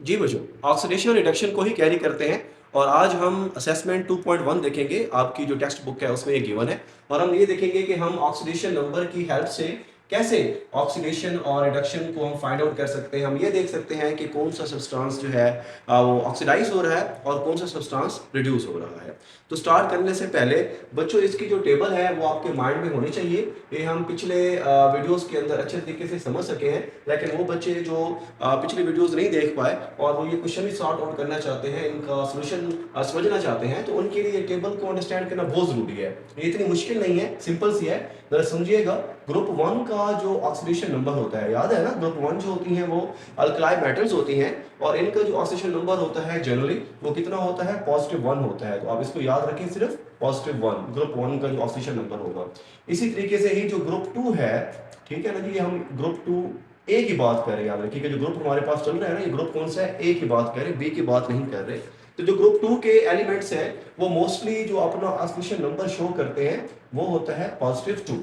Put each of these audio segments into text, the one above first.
जी बच्चों, oxidation reduction को ही carry करते हैं और आज हम असेसमेंट 2.1 देखेंगे। आपकी जो टेक्स्ट बुक है उसमें ये गिवन है और हम ये देखेंगे कि हम ऑक्सीडेशन नंबर की हेल्प से कैसे ऑक्सीडेशन और रिडक्शन को हम फाइंड आउट कर सकते हैं। हम ये देख सकते हैं कि कौन सा सब्सटेंस जो है वो ऑक्सीडाइज हो रहा है और कौन सा सब्सटेंस रिड्यूस हो रहा है। तो स्टार्ट करने से पहले बच्चों इसकी जो टेबल है वो आपके माइंड में होनी चाहिए। ये हम पिछले वीडियोस के अंदर अच्छे तरीके से समझ सके हैं, लेकिन वो बच्चे जो पिछली वीडियोस नहीं देख पाए और वो ये क्वेश्चन भी सॉर्ट आउट करना चाहते हैं, इनका सोल्यूशन समझना चाहते हैं, तो उनके लिए टेबल को अंडरस्टैंड करना बहुत जरूरी है। ये इतनी मुश्किल नहीं है, सिंपल सी है, जरा समझिएगा। ग्रुप 1 का जो ऑक्सीडेशन नंबर होता है, याद है ना, ग्रुप 1 जो होती हैं वो अल्कलाई मेटल्स होती हैं और इनका जो ऑक्सीडेशन नंबर होता है जनरली वो कितना होता है, +1 होता है। तो आप इसको याद रखें, सिर्फ +1 ग्रुप 1 का जो ऑक्सीडेशन नंबर होगा। इसी तरीके से ही जो ग्रुप 2 है, ठीक है ना जी, हम ग्रुप 2 ए की बात कर रहे हैं, याद रखिए कि जो ग्रुप हमारे पास चल रहा है ना, ये ग्रुप कौन सा है, ए की बात कर रहे हैं, बी की बात नहीं कर रहे। तो जो ग्रुप 2 के एलिमेंट्स हैं वो मोस्टली जो अपना ऑक्सीडेशन नंबर शो करते हैं वो होता है +2।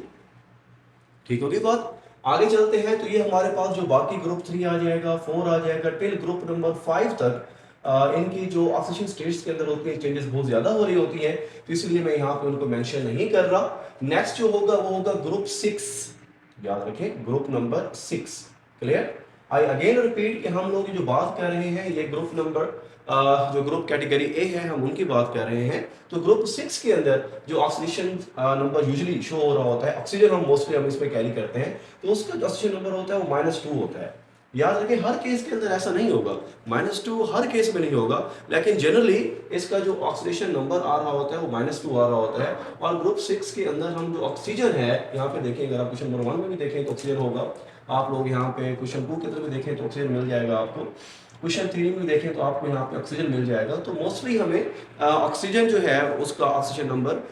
ठीक होगी बात। आगे चलते हैं तो ये हमारे पास जो बाकी ग्रुप 3 आ जाएगा, 4 आ जाएगा, टिल ग्रुप नंबर 5 तक इनकी जो ऑक्सीजन स्टेट्स के अंदर होती है चेंजेस बहुत ज्यादा हो रही होती हैं, तो इसलिए मैं यहाँ पे उनको मेंशन नहीं कर रहा। नेक्स्ट जो होगा वो होगा ग्रुप 6, याद रखें group number 6। Clear. I again repeat कि हम लोग जो बात कर रहे हैं ये ग्रुप नंबर जो ग्रुप कैटेगरी ए है हम उनकी बात कर रहे हैं। तो ग्रुप 6 के अंदर जो ऑक्सीडेशन नंबर यूजुअली शो हो रहा होता है, ऑक्सीजन हम मोस्टली हम इसमें कैरी करते हैं, तो उसका जो ऑक्सीजन नंबर होता है वो -2 होता है। याद रखें हर केस के अंदर ऐसा नहीं होगा, -2 हर केस में नहीं होगा, लेकिन जनरली इसका जो ऑक्सीडेशन नंबर आ रहा होता है वो -2 आ रहा होता है। और ग्रुप 6 के अंदर हम जो ऑक्सीजन है, यहाँ पे देखें, अगर आप क्वेश्चन नंबर 1 में भी देखें तो ऑक्सीजन होगा, आप लोग यहाँ पे क्वेश्चन 2 के अंदर भी देखें तो ऑक्सीजन मिल जाएगा आपको, क्वेश्चन 3 में देखें तो आपको यहाँ पे ऑक्सीजन मिल जाएगा। तो मोस्टली हमें ऑक्सीजन जो है उसका ऑक्सीजन नंबर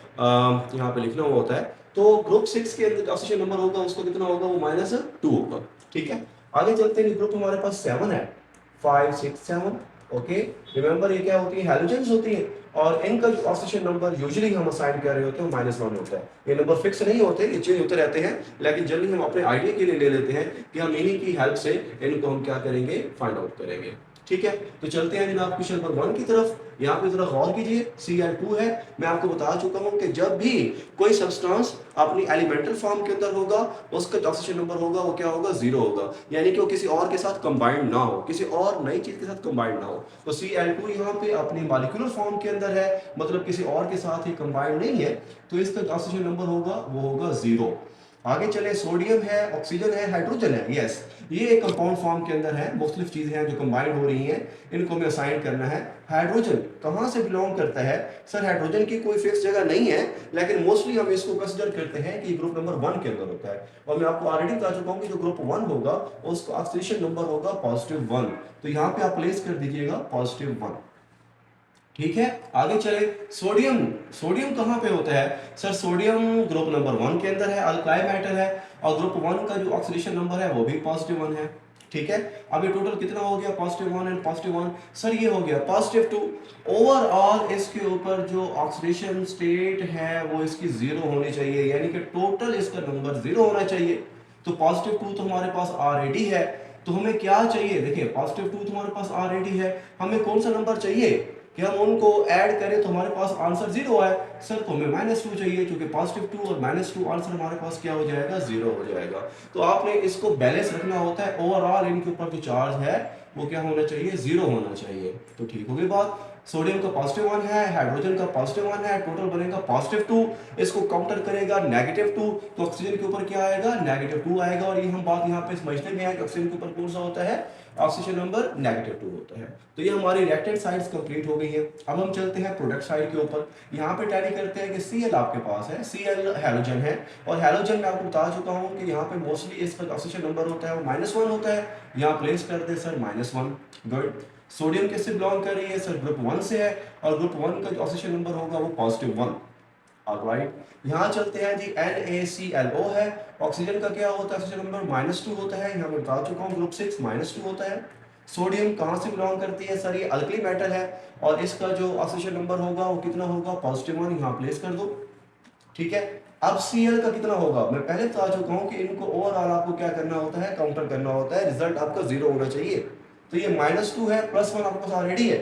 यहाँ पे लिखना हुआ होता है। तो ग्रुप 6 के अंदर ऑक्सीजन नंबर होगा उसको कितना होगा, वो -2 होगा। ठीक है, आगे चलते हैं। ग्रुप हमारे पास 7 है, 5 6 7। ओके, रिमेंबर ये क्या होती है, हैलोजेंस होती है और इनका जो ऑक्सीजन नंबर यूजुअली हम असाइन कर रहे होते हैं वो -1 होता है। ये नंबर फिक्स नहीं होते, ये चेंज होते रहते हैं, लेकिन जनरली हम अपने आइडिया के लिए ले लेते हैं कि हम इन्हीं की हेल्प से इनको हम क्या करेंगे, फाइंड आउट करेंगे। ठीक है, तो चलते हैं जनाब क्वेश्चन नंबर 1 की तरफ। यहाँ पे जरा गौर कीजिए, Cl2 है। मैं आपको बता चुका हूं कि जब भी कोई सब्सटेंस अपनी एलिमेंटल फॉर्म के अंदर होगा उसका जो ऑक्सीजन नंबर होगा वो क्या होगा, 0 होगा, यानी कि वो किसी और के साथ कंबाइंड ना हो, किसी और नई चीज के साथ कंबाइंड ना हो। तो Cl2 यहाँ पे अपनी मॉलिक्यूलर फॉर्म के अंदर है, मतलब किसी और के साथ ही कंबाइंड नहीं है, तो इसका जो ऑक्सीजन नंबर होगा वो होगा 0। आगे चले, सोडियम है, ऑक्सीजन है, हाइड्रोजन है। यस, ये एक कंपाउंड फॉर्म के अंदर है, मुख्तलिफ चीजें हैं जो कंबाइंड हो रही हैं, इनको हमें असाइन करना है। हाइड्रोजन कहाँ से बिलोंग करता है, सर हाइड्रोजन की कोई फिक्स जगह नहीं है, लेकिन मोस्टली हम इसको कंसिडर करते हैं कि ग्रुप नंबर 1 के अंदर होता है। और मैं आपको ऑलरेडी बता चुका हूँ कि जो ग्रुप 1 होगा उसका ऑक्सीडेशन नंबर होगा +1। तो यहाँ पे आप प्लेस कर दीजिएगा +1। ठीक है, आगे चले, सोडियम। सोडियम कहाँ पे होता है, सर सोडियम ग्रुप नंबर 1 के अंदर है, अल्काइल मेटल है और ग्रुप 1 का जो ऑक्सीडेशन नंबर है वो भी +1 है। ठीक है, अब ये टोटल कितना हो गया, +1 एंड +1, सर ये हो गया +2। ओवरऑल इसके ऊपर जो ऑक्सीडेशन स्टेट है वो इसकी 0 होनी चाहिए, यानी कि टोटल इसका नंबर 0 होना चाहिए। तो +2 तो हमारे पास ऑलरेडी है, तो हमें क्या चाहिए, देखिए +2 तो हमारे पास ऑलरेडी है, हमें कौन सा नंबर चाहिए कि हम उनको ऐड करें तो हमारे पास आंसर 0 है। सर तो हमें -2 चाहिए, क्योंकि +2 और -2 आंसर हमारे पास क्या हो जाएगा, 0 हो जाएगा। तो आपने इसको बैलेंस रखना होता है, ओवरऑल इनके ऊपर जो चार्ज है वो क्या होना चाहिए, 0 होना चाहिए। तो ठीक होगी बात। सोडियम का +1 है, हाइड्रोजन का +1 है, टोटल बनेगा +2। इसको काउंटर करेगा -2, तो ऑक्सीजन के ऊपर क्या आएगा, -2 आएगा। और ये हम बात यहाँ पे समझते भी हैं कि ऑक्सीजन के ऊपर कौन सा होता है, ऑक्सीजन नंबर -2 होता है। तो ये हमारी रिएक्टेंट साइड्स कंप्लीट हो गई है। अब हम चलते हैं प्रोडक्ट साइड के ऊपर। यहाँ पे टैली करते हैं कि Cl आपके पास है, Cl हैलोजन है और हैलोजन मैं आपको बता चुका हूँ कि यहाँ पे मोस्टली इसका ऑक्सीजन नंबर होता है वो -1 होता है। यहाँ प्लेस कर दे सर -1। गुड। सोडियम किससे बिलोंग कर रही है, सर ग्रुप 1 से है और ग्रुप 1 का जो ऑक्सीजन नंबर होगा वो +1। ऑलराइट, यहाँ चलते हैं जी, NaClO है, ऑक्सीजन का क्या होता है, ऑक्सीजन नंबर -2 होता है, यहाँ मैं बता चुका हूँ ग्रुप 6 -2 होता है। सोडियम कहाँ से बिलोंग करती है, सर ये अल्कली मेटल है और इसका जो ऑक्सीजन नंबर होगा वो कितना होगा, +1, यहाँ प्लेस कर दो। ठीक है, अब Cl का कितना होगा, मैं पहले बता चुका हूँ कि इनको ओवरऑल आपको क्या करना होता है, काउंटर करना होता है, रिजल्ट आपका 0 होना चाहिए। तो ये -2 है, +1 आपके पास ऑलरेडी है,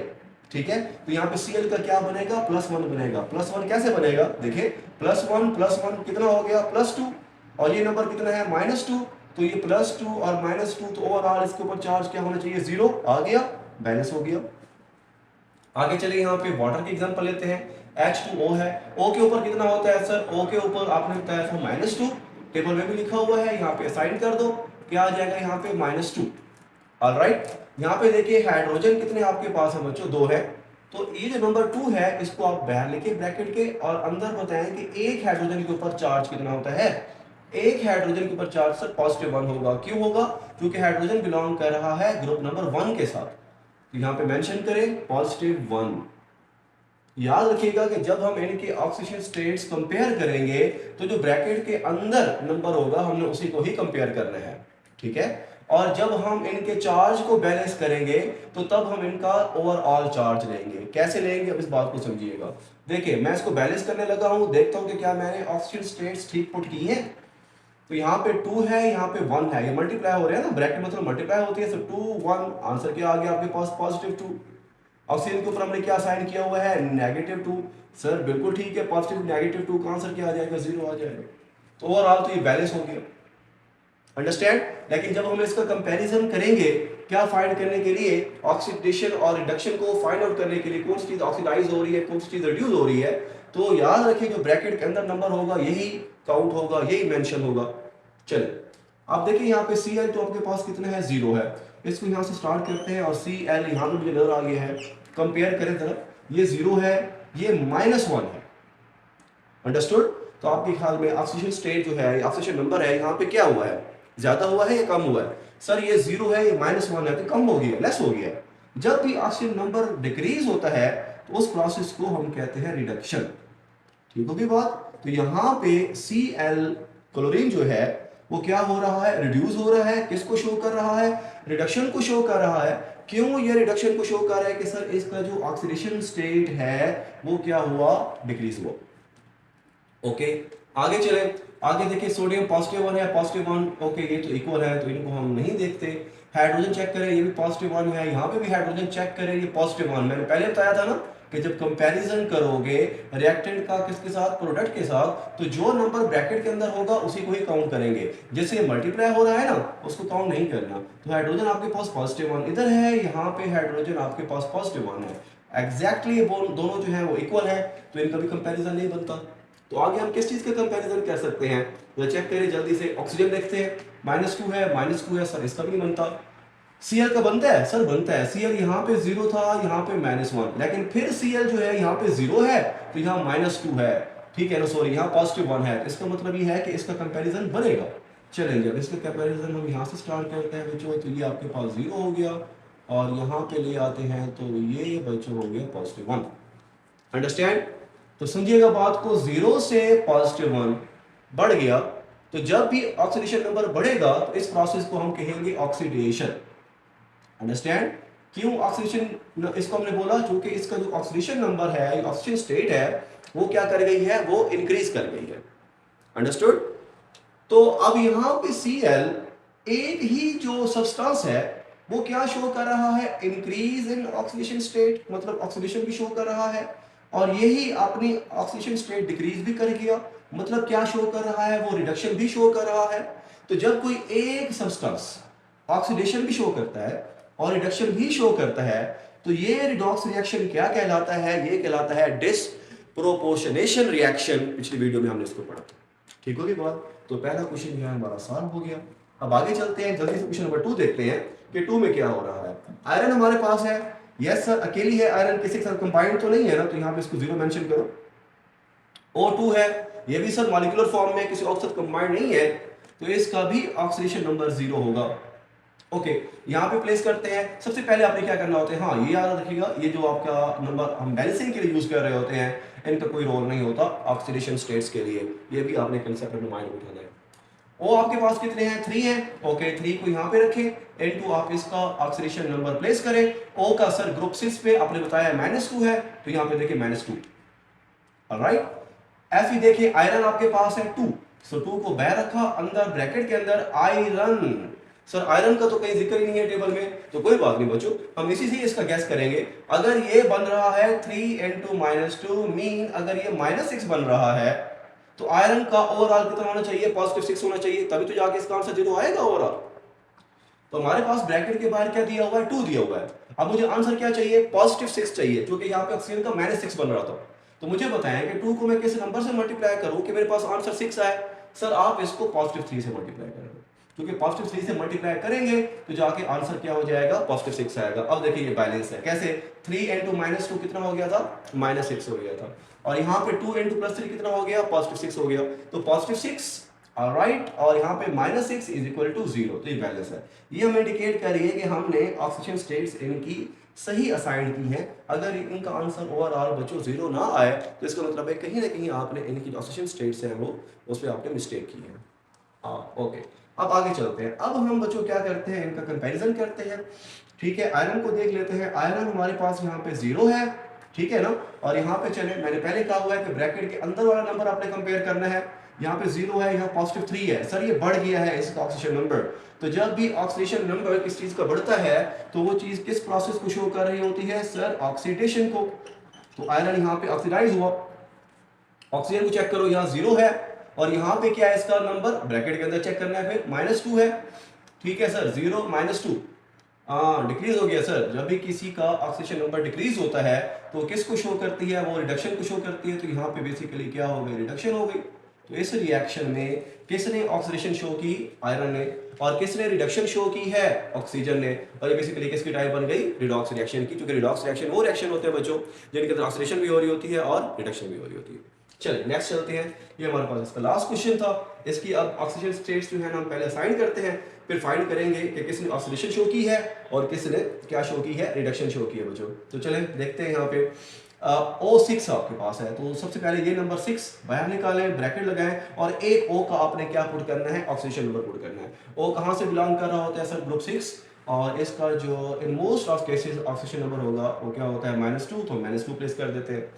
ठीक है। तो यहाँ पे Cl का क्या बनेगा, +1 बनेगा। +1 कैसे बनेगा, देखिए +1 कितना हो गया, +2, और ये नंबर कितना है, -2, तो ये +2 और -2, तो ओवरऑल इसके ऊपर चार्ज क्या होना चाहिए, 0 आ गया, बैलेंस हो गया। आगे चलिए यहाँ पे वाटर की एग्जांपल लेते हैं। H2O है, O के ऊपर कितना होता है सर, O के ऊपर आपने बताया था -2, टेबल में भी लिखा हुआ है, यहाँ पे असाइन कर दो, क्या आ जाएगा यहाँ पे -2। ऑलराइट, यहाँ पे देखिए हाइड्रोजन कितने आपके पास है बच्चों, 2 है। तो ये जो नंबर 2 है इसको आप बाहर लिखे ब्रैकेट के, और अंदर बताएं कि एक हाइड्रोजन के ऊपर चार्ज कितना होता है, एक हाइड्रोजन के ऊपर चार्ज सर +1 होगा। क्यों होगा, क्योंकि हाइड्रोजन बिलोंग कर रहा है ग्रुप नंबर 1 के साथ। तो यहाँ पे मेंशन करें +1। याद रखिएगा कि जब हम इनके ऑक्सीजन स्टेट्स कंपेयर करेंगे तो जो ब्रैकेट के अंदर नंबर होगा हमने उसी को ही कंपेयर करना है, ठीक है। और जब हम इनके चार्ज को बैलेंस करेंगे तो तब हम इनका ओवरऑल चार्ज लेंगे। कैसे लेंगे, अब इस बात को समझिएगा। देखिए मैं इसको बैलेंस करने लगा हूं, देखता हूं कि क्या मैंने ऑक्सीजन स्टेट्स ठीक पुट की हैं। तो यहाँ पे 2 है, यहाँ पे 1 है, ये मल्टीप्लाई हो रहे हैं ना, ब्रैकेट मतलब मल्टीप्लाई होती है। सो 2 1, आंसर क्या आ गया आपके पास, +2। ऑक्सीजन के ऊपर हमने क्या साइन किया हुआ है, -2। सर बिल्कुल ठीक है, पॉजिटिव -2 का आंसर क्या आ जाएगा, 0 आ जाएगा। तो ओवरऑल तो ये बैलेंस हो गया, अंडरस्टैंड। लेकिन जब हम इसका कंपैरिजन करेंगे, क्या फाइंड करने के लिए, ऑक्सीडेशन और रिडक्शन को फाइंड आउट करने के लिए, कौन सी चीज ऑक्सीडाइज हो रही है, कौन सी चीज रिड्यूस हो रही है, तो याद रखिए जो ब्रैकेट के अंदर नंबर होगा यही काउंट होगा, यही मेंशन होगा। चलिए अब देखिए यहाँ पे Cl तो आपके पास कितना है, 0 है। इसको यहाँ से स्टार्ट करते हैं, और Cl यहाँ पे मुझे नजर आ गया है, कंपेयर करें जरा, ये 0 है, ये -1 है, अंडरस्टूड। तो आपके ख्याल में ऑक्सीजन स्टेट जो है, ऑक्सीजन नंबर है, यहाँ पे क्या हुआ है, ज्यादा हुआ है या कम हुआ है। सर ये 0 है, ये -1 है, तो कम हो गया, लेस हो गया। जब भी ऑक्सीजन नंबर डिक्रीज होता है तो उस प्रोसेस को हम कहते हैं रिडक्शन, ठीक होगी बात। तो यहाँ पे Cl क्लोरीन जो है वो क्या हो रहा है, रिड्यूस हो रहा है। किसको शो कर रहा है, रिडक्शन को शो कर रहा है। क्यों ये रिडक्शन को शो कर रहा है, कि सर इसका जो ऑक्सीडेशन स्टेट है वो क्या हुआ, डिक्रीज हुआ। ओके आगे चले, आगे देखिए सोडियम +1 है, +1, ओके ये तो इक्वल है तो इनको हम नहीं देखते। हाइड्रोजन चेक करें, ये भी +1 है, यहाँ पे भी हाइड्रोजन चेक करें, ये +1। मैंने पहले बताया था ना कि जब कंपैरिजन करोगे रिएक्टेंट का किसके साथ, प्रोडक्ट के साथ, तो जो नंबर ब्रैकेट के अंदर होगा उसी को ही काउंट करेंगे। जैसे मल्टीप्लाई हो रहा है ना, उसको काउंट नहीं करना। तो हाइड्रोजन आपके पास +1 इधर है, यहाँ पे हाइड्रोजन आपके पास +1 है, एग्जैक्टली दोनों जो है वो इक्वल है, तो इनका भी कंपैरिजन नहीं बनता। तो आगे हम किस चीज का कंपैरिजन कर सकते हैं, तो चेक करें जल्दी से। ऑक्सीजन देखते हैं, -2 है सर, इसका भी नहीं बनता। Cl का बनता है सर, बनता है। Cl यहाँ पे 0 था, यहाँ पे -1, लेकिन फिर Cl जो है यहाँ पे 0 है तो यहाँ -2 है, ठीक है ना, सॉरी यहाँ +1 है। तो इसका मतलब ये है कि इसका कंपैरिजन बनेगा। चलेंगे अब इसका कंपैरिजन हम यहाँ से स्टार्ट करते हैं बच्चों। तो ये आपके पास 0 हो गया, और यहाँ पे ले आते हैं तो ये बच्चों हो गया +1, अंडरस्टैंड। तो समझिएगा बात को, 0 से +1 बढ़ गया। तो जब भी ऑक्सीडेशन नंबर बढ़ेगा तो इस प्रोसेस को हम कहेंगे ऑक्सीडेशन, अंडरस्टैंड। क्यों ऑक्सीडेशन, इसको हमने बोला क्योंकि इसका जो ऑक्सीडेशन नंबर है, ऑक्सीजन स्टेट है, वो क्या कर गई है, वो इंक्रीज कर गई है, अंडरस्टूड। तो अब यहां पे Cl एक ही जो सब्सटेंस है वो क्या शो कर रहा है, इंक्रीज इन ऑक्सीडेशन स्टेट, मतलब ऑक्सीडेशन भी शो कर रहा है, और यही अपनी ऑक्सीडेशन स्टेट डिक्रीज भी कर गया, मतलब क्या शो कर रहा है, वो रिडक्शन भी शो कर रहा है। तो जब कोई एक सब्सटेंस ऑक्सीडेशन भी शो करता है और रिडक्शन भी शो करता है, तो ये रिडॉक्स रिएक्शन क्या कहलाता है, ये कहलाता है डिसप्रोपोर्शनेशन रिएक्शन। पिछली वीडियो में हमने इसको पढ़ा, ठीक होगी बात। तो पहला क्वेश्चन जो है हमारा सॉल्व हो गया। अब आगे चलते हैं, जल्दी से क्वेश्चन नंबर 2 देखते हैं कि 2 में क्या हो रहा है। आयरन हमारे पास है, यस सर अकेली है आयरन, किसी के साथ कंबाइंड तो नहीं है ना, तो यहाँ पे इसको 0 मेंशन करो। O2 है, ये भी सर मॉलिक्यूलर फॉर्म में किसी और के साथ कंबाइंड नहीं है, तो इसका भी ऑक्सीडेशन नंबर 0 होगा। ओके यहाँ पे प्लेस करते हैं। सबसे पहले आपने क्या करना होता है, हाँ ये याद रखिएगा, ये जो आपका नंबर हम बैलेंसिंग के लिए यूज कर रहे होते हैं, इनका कोई रोल नहीं होता ऑक्सीडेशन स्टेट्स के लिए, ये भी आपने कंसेप्ट अपने माइंड में उठाना है। ओ आपके पास कितने हैं, 3 हैं, ओके 3 को यहाँ पे रखें, इनटू आप इसका ऑक्सीडेशन नंबर प्लेस करें। ओ का सर ग्रुप 6 पे आपने बताया -2 है, तो यहाँ पे देखिए -2, ऑलराइट। Fe देखिए आयरन आपके पास है 2, सो 2 को बाहर रखा, अंदर ब्रैकेट के अंदर आयरन, सर आयरन का तो कहीं जिक्र ही नहीं है टेबल में, तो कोई बात नहीं बच्चों, हम इसी से इसका गैस करेंगे। अगर ये बन रहा है 3n2 मीन अगर ये -6 बन रहा है तो आयरन का ओवरऑल कितना होना चाहिए, +6 होना चाहिए, तभी तो जाके इसका आंसर 0 आएगा ओवरऑल। तो हमारे पास ब्रैकेट के बाहर क्या दिया हुआ है, 2 दिया हुआ है। अब मुझे आंसर क्या चाहिए, +6 चाहिए, जो कि यहाँ पे ऑक्सीजन का -6 बन रहा था। तो मुझे बताएं कि 2 को मैं किस नंबर से मल्टीप्लाई करूं कि मेरे पास आंसर 6 आए। सर आप इसको +3 से मल्टीप्लाई करेंगे, क्योंकि +3 से मल्टीप्लाई करेंगे तो जाके आंसर क्या हो जाएगा, +6 आएगा। अब देखिए ये बैलेंस है, कैसे 3 × -2 कितना हो गया था, -6 हो गया था, और यहाँ पे 2 × +3 कितना हो गया, +6 हो गया, तो +6 राइट, और यहाँ पे -6 = 0, तो ये बैलेंस है। ये हमें इंडिकेट कर रही है कि हमने ऑक्सीजन स्टेट्स इनकी सही असाइन की है। अगर इनका आंसर ओवरऑल बच्चों 0 ना आए तो इसका मतलब है कहीं ना कहीं आपने इनकी जो ऑक्सीजन स्टेट्स हैं वो उस पर आपने मिस्टेक की है। हाँ ओके, अब आगे चलते हैं। अब हम बच्चों क्या करते हैं, इनका कंपैरिजन करते हैं। ठीक है, आयरन को देख लेते हैं। आयरन हमारे पास यहाँ पे 0 है, ठीक है ना, और यहाँ पे चले, मैंने पहले कहा हुआ है कि ब्रैकेट के अंदर वाला नंबर आपने कंपेयर करना है। यहाँ पे 0 है, यहाँ +3 है, सर ये बढ़ गया है इसका ऑक्सीजन नंबर। तो जब भी ऑक्सीडेशन नंबर किस चीज का बढ़ता है तो वो चीज किस प्रोसेस को शो कर रही होती है, सर ऑक्सीडेशन को। तो आयरन यहाँ पे ऑक्सीडाइज हुआ, ऑक्सीजन को चेक करो, यहाँ 0 है, और यहाँ पे क्या है इसका नंबर, ब्रैकेट के अंदर चेक करना है, फिर -2 है। ठीक है सर, 0 -2 डिक्रीज हो गया। सर जब भी किसी का ऑक्सीजन नंबर डिक्रीज होता है तो किसको शो करती है, वो रिडक्शन को शो करती है। तो यहाँ पे बेसिकली क्या हो गई, रिडक्शन हो गई। तो इस रिएक्शन में किसने ऑक्सीडेशन शो की, आयरन ने, और किसने रिडक्शन शो की है, ऑक्सीजन ने। और ये बेसिकली किसकी टाइप बन गई, रिडॉक्स रिएक्शन की, क्योंकि रिडॉक्स रिएक्शन वो रिएक्शन होते हैं बच्चों जिनके अंदर ऑक्सीडेशन भी हो रही होती है और रिडक्शन भी हो रही होती है। चलिए नेक्स्ट चलते हैं, ये हमारे पास इसका लास्ट क्वेश्चन था। इसकी अब ऑक्सीजन स्टेट्स जो है ना हम पहले असाइन करते हैं, फिर फाइंड करेंगे कि किसने ऑक्सीडेशन शो की है और किसने क्या शो की है, रिडक्शन शो की है बच्चों। तो चलें देखते हैं। यहाँ पे O6 आपके पास है, तो सबसे पहले ये नंबर 6 बाहर निकालें, ब्रैकेट लगाएं, और एक O का आपने क्या पुट करना है, ऑक्सीडेशन नंबर पुट करना है। O कहाँ से बिलोंग कर रहा होता है, सर ग्रुप 6, और इसका जो in most of cases oxidation number होगा वो क्या होता है, -2, तो -2 प्लेस कर देते हैं।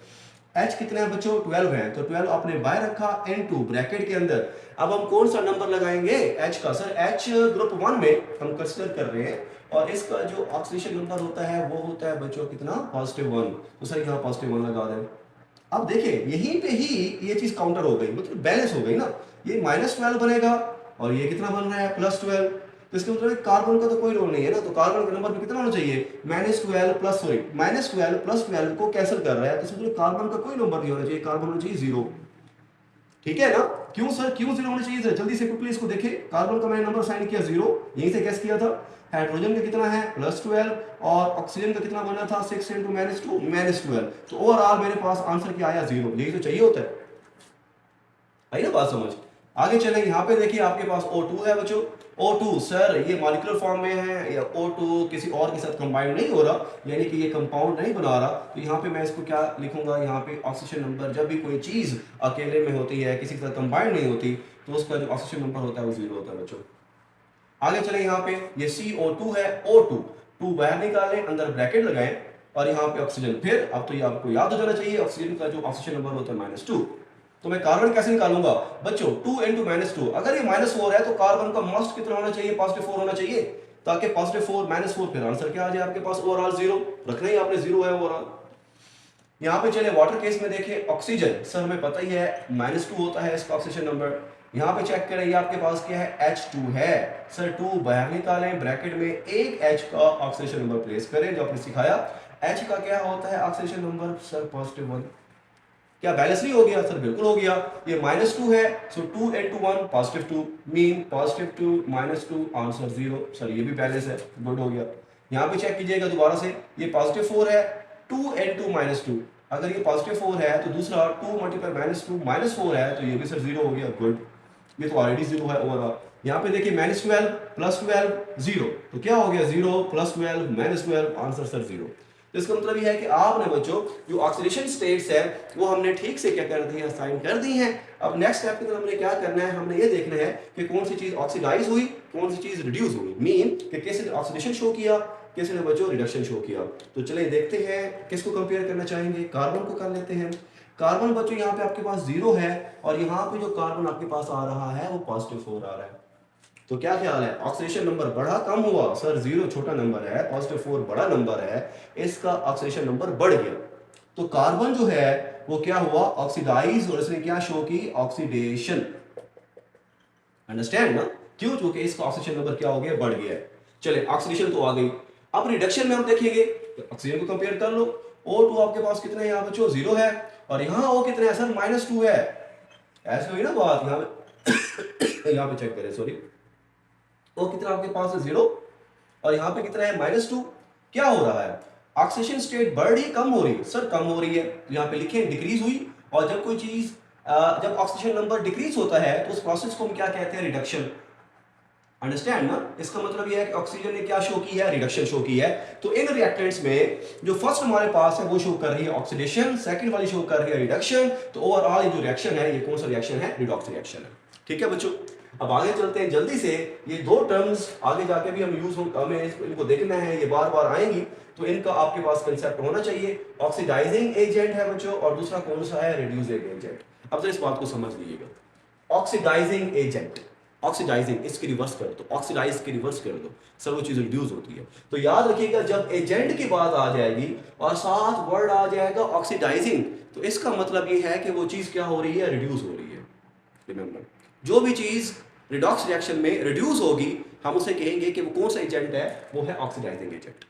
H कितने हैं बच्चों, 12 है, तो 12 आपने बाय रखा, N2 ब्रैकेट के अंदर। अब हम कौन सा नंबर लगाएंगे, H का। सर H ग्रुप 1 में हम कंसीडर कर रहे हैं, और इसका जो ऑक्सीडेशन नंबर होता है वो होता है बच्चों कितना, +1, तो सर यहाँ +1 लगा दें। अब देखिए यहीं पे ही ये चीज काउंटर हो गई, मतलब बैलेंस हो गई ना, ये -12 बनेगा और ये कितना बन रहा है, +12, तो इसका मतलब कार्बन का तो कोई रोल नहीं है ना, तो कार्बन का नंबर भी कितना होना चाहिए, -12 + 12 को कैंसिल कर रहा है, तो इसमें मतलब कार्बन का कोई नंबर नहीं होना चाहिए, कार्बन होना चाहिए 0। ठीक है ना, क्यों सर, क्यों 0 होना चाहिए, जल्दी से क्विकली इसको देखें। कार्बन का मैंने नंबर साइन किया 0, यहीं से गैस किया था। हाइड्रोजन का कितना है, +12, और ऑक्सीजन का कितना बना था, 6 × -2 -12, तो ओवरऑल मेरे पास आंसर क्या आया, 0। यही तो चाहिए होता है, आई ना बात समझ। आगे चलें, यहाँ पे देखिए आपके पास O2 है बच्चों। O2 सर ये मॉलिक्यूलर फॉर्म में है, या O2 किसी और के साथ कंबाइन नहीं हो रहा, यानी कि ये कंपाउंड नहीं बना रहा, तो यहाँ पे मैं इसको क्या लिखूंगा, यहाँ पे ऑक्सीजन नंबर, जब भी कोई चीज अकेले में होती है, किसी के साथ कंबाइन नहीं होती, तो उसका जो ऑक्सीजन नंबर होता है वो 0 होता है बच्चों। आगे चले, यहाँ पे ये CO2 है, O2, 2 बाहर निकालें, अंदर ब्रैकेट लगाएं, और यहाँ पे ऑक्सीजन। फिर अब तो ये आपको याद हो जाना चाहिए, ऑक्सीजन का जो ऑक्सीजन नंबर होता है -2। तो मैं कार्बन कैसे निकालूंगा बच्चों, 2 × -2, अगर ये -4 है तो कार्बन का मस्ट कितना होना चाहिए, +4 होना चाहिए, ताकि +4 -4 फिर आंसर क्या आ जाए आपके पास, ओवरऑल 0 रखना ही आपने, 0 है ओवरऑल। यहाँ पे चले वाटर केस में देखें, ऑक्सीजन सर हमें पता ही है -2 होता है इसका ऑक्सीजन नंबर। यहाँ पे चेक करें, ये आपके पास क्या है, H2 है, सर 2 बाहर निकालें, ब्रैकेट में एक H का ऑक्सीजन नंबर प्लेस करें, जो आपने सिखाया। H का क्या होता है ऑक्सीजन नंबर, सर +1। क्या बैलेंस नहीं हो गया, सर बिल्कुल हो गया। ये -2 है, सो 2 × 1 +2, मीन +2 -2 आंसर 0, सर ये भी बैलेंस है, गुड हो गया। यहाँ पे चेक कीजिएगा दोबारा से, ये +4 है, 2 × 2 -2, अगर ये +4 है तो दूसरा 2 × -2 -4 है, तो ये भी सर 0 हो गया, गुड। ये तो ऑलरेडी 0 है ओवरऑल। यहाँ पे देखिए -12 + 12 0, तो क्या हो गया, 0 + 12 -12 आंसर सर 0। तो इसका मतलब यह है कि आपने बच्चों जो ऑक्सीडेशन स्टेट्स है वो हमने ठीक से क्या कर दी है, असाइन कर दी हैं। अब नेक्स्ट स्टेप के अंदर हमने क्या करना है, हमने ये देखना है कि कौन सी चीज ऑक्सीडाइज हुई, कौन सी चीज रिड्यूस हुई, मीन कि किसने ऑक्सीडेशन शो किया, किसने बच्चों रिडक्शन शो किया। तो चलिए देखते हैं किसको कंपेयर करना चाहेंगे, कार्बन को कर लेते हैं। कार्बन बच्चों यहाँ पे आपके पास 0 है, और यहाँ पे जो कार्बन आपके पास आ रहा है वो +4 आ रहा है। तो क्या ख्याल है, ऑक्सीडेशन नंबर बढ़ा कम हुआ? सर 0 छोटा नंबर है, +4 बड़ा नंबर है, इसका ऑक्सीडेशन नंबर बढ़ गया। तो कार्बन जो है वो क्या हुआ, ऑक्सीडाइज, और इसने क्या शो की, ऑक्सीडेशन। अंडरस्टैंड ना? क्यों? क्योंकि इसका ऑक्सीडेशन नंबर क्या हो गया, बढ़ गया है। चले, ऑक्सीडेशन तो आ गई। अब रिडक्शन में हम देखेंगे, ऑक्सीजन को कंपेयर कर लो। O2 आपके पास कितना है यहाँ बच्चों, 0 है, और यहाँ O कितना है सर, -2 है। ऐसे हुई ना बात, यहाँ पे यहाँ पे चेक करें, सॉरी, O कितना आपके पास है, 0, और यहाँ पे कितना है, -2। क्या हो रहा है, ऑक्सीडेशन स्टेट बढ़ रही कम हो रही? सर कम हो रही है। तो यहाँ पे लिखें डिक्रीज हुई, और जब कोई चीज जब ऑक्सीडेशन नंबर डिक्रीज होता है तो उस प्रोसेस को हम क्या कहते हैं, रिडक्शन। अंडरस्टैंड ना? इसका मतलब यह है कि ऑक्सीजन ने क्या शो की है, रिडक्शन शो की है। तो इन रिएक्टेंट्स में जो फर्स्ट हमारे पास है वो शो कर रही है ऑक्सीडेशन, सेकंड वाली शो कर रही है रिडक्शन। तो ओवरऑल ये जो रिएक्शन है, ये कौन सा रिएक्शन है, रिडॉक्स रिएक्शन है। ठीक है बच्चों, अब आगे चलते हैं जल्दी से। ये दो टर्म्स आगे जाके भी हम हमें इनको देखना है, ये बार बार आएंगी, तो इनका आपके पास कंसेप्ट होना चाहिए। ऑक्सीडाइजिंग एजेंट है बच्चों, और दूसरा कौन सा है, रिड्यूसिंग एजेंट। अब जरा इस बात को समझ लीजिएगा। ऑक्सीडाइजिंग एजेंट, ऑक्सीडाइजिंग, इसके रिवर्स कर दो, ऑक्सीडाइज के रिवर्स कर दो, सर वो चीज रिड्यूस होती है। तो याद रखिएगा, जब एजेंट की बात आ जाएगी और साथ वर्ड आ जाएगा ऑक्सीडाइजिंग, तो इसका मतलब ये है कि वो चीज क्या हो रही है, रिड्यूस हो रही है। रिमेंबर, जो भी चीज रिडॉक्स रिएक्शन में रिड्यूस होगी, हम उसे कहेंगे कि वो कौन सा एजेंट है, वो है ऑक्सीडाइजिंग एजेंट।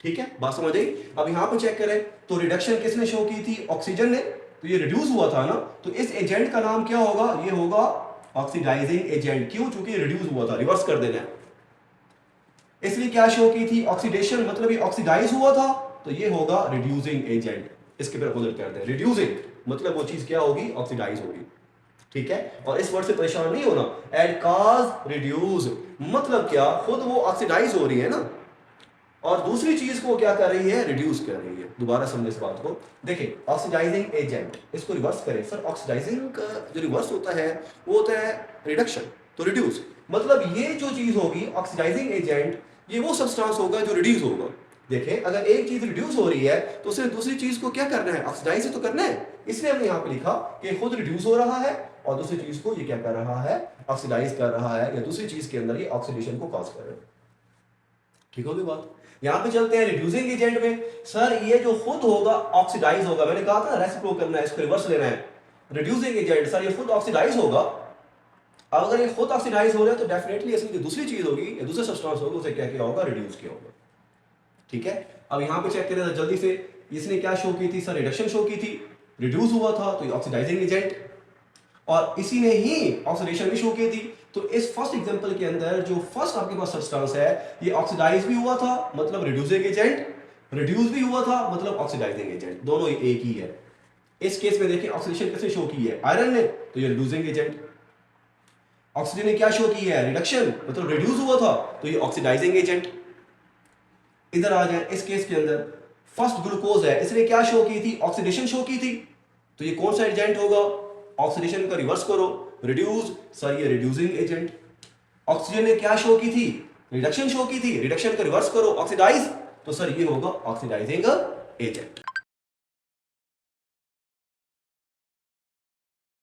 ठीक है, बात समझ आई? अब यहां पे चेक करें, तो रिडक्शन किसने शो की थी, ऑक्सीजन ने, तो ये रिड्यूस हुआ था ना, तो इस एजेंट का नाम क्या होगा, ये होगा ऑक्सीडाइजिंग एजेंट। क्यों? क्योंकि रिड्यूस हुआ था, रिवर्स कर देना है। इसलिए क्या शो की थी, ऑक्सीडेशन, मतलब ये ऑक्सीडाइज हुआ था, तो ये होगा रिड्यूसिंग एजेंट। इसके फिर अपोजिट करते हैं, रिड्यूसिंग मतलब वो चीज क्या होगी, ऑक्सीडाइज होगी। ठीक है, और इस वर्ड से परेशान नहीं होना, एड काज रिड्यूस मतलब क्या, खुद वो ऑक्सीडाइज हो रही है ना, और दूसरी चीज को क्या कर रही है, रिड्यूस कर रही है। दोबारा समझे इस बात को, देखें, ऑक्सीडाइजिंग एजेंट, इसको रिवर्स करें। सर ऑक्सीडाइजिंग का जो रिवर्स होता है वो होता है रिडक्शन, तो रिड्यूस मतलब ये जो चीज होगी ऑक्सीडाइजिंग एजेंट, ये वो सब्सटेंस होगा जो रिड्यूस होगा। देखें, अगर एक चीज रिड्यूस हो रही है तो उसने दूसरी चीज को क्या करना है, ऑक्सीडाइज तो करना है। इसलिए हमने यहाँ पे लिखा कि खुद रिड्यूस हो रहा है और दूसरी चीज को ये क्या कर रहा है, ऑक्सीडाइज कर रहा है, या दूसरी चीज के अंदर ये ऑक्सीडेशन को कॉज कर रहा है। ठीक होगी बात? यहां पे चलते हैं रिड्यूसिंग एजेंट में। सर ये जो खुद होगा ऑक्सीडाइज होगा, मैंने कहा था रेसिप्रो करना है, इसको रिवर्स लेना है। रिड्यूसिंग एजेंट, सर ये खुद ऑक्सीडाइज होगा। अब अगर ये खुद ऑक्सीडाइज हो रहा है तो डेफिनेटली इसकी जो दूसरी चीज होगी या दूसरा सब्सटेंस होगा उसे क्या किया होगा, रिड्यूस किया होगा। ठीक है, अब यहां पे चेक करें जल्दी से, इसने क्या शो की थी, सर रिडक्शन शो की थी, रिड्यूस हुआ था तो ये ऑक्सीडाइजिंग एजेंट, और इसी ने ही ऑक्सीडेशन भी शो की थी। तो इस फर्स्ट एग्जांपल के अंदर जो फर्स्ट आपके पास सब्सटेंस है ये ऑक्सीडाइज भी हुआ था मतलब रिड्यूसिंग एजेंट, रिड्यूस भी हुआ था मतलब ऑक्सीडाइजिंग एजेंट, दोनों एक ही है। इस केस में देखिए ऑक्सीडेशन किसने शो की है, आयरन ने, तो ये रिड्यूसिंग एजेंट। ऑक्सीजन ने क्या शो की है, रिडक्शन मतलब रिड्यूस हुआ था, तो ये ऑक्सीडाइजिंग एजेंट। इधर आ जाए, इस केस के अंदर फर्स्ट ग्लूकोज है, इसने क्या शो की थी, ऑक्सीडेशन शो की थी, तो ये कौन सा एजेंट होगा, ऑक्सीडेशन का रिवर्स करो, रिड्यूस, सर ये रिड्यूसिंग एजेंट। ऑक्सीजन ने क्या शो की थी, रिडक्शन शो की थी, रिडक्शन का रिवर्स करो, ऑक्सीडाइज, तो सर ये होगा ऑक्सीडाइजिंग एजेंट।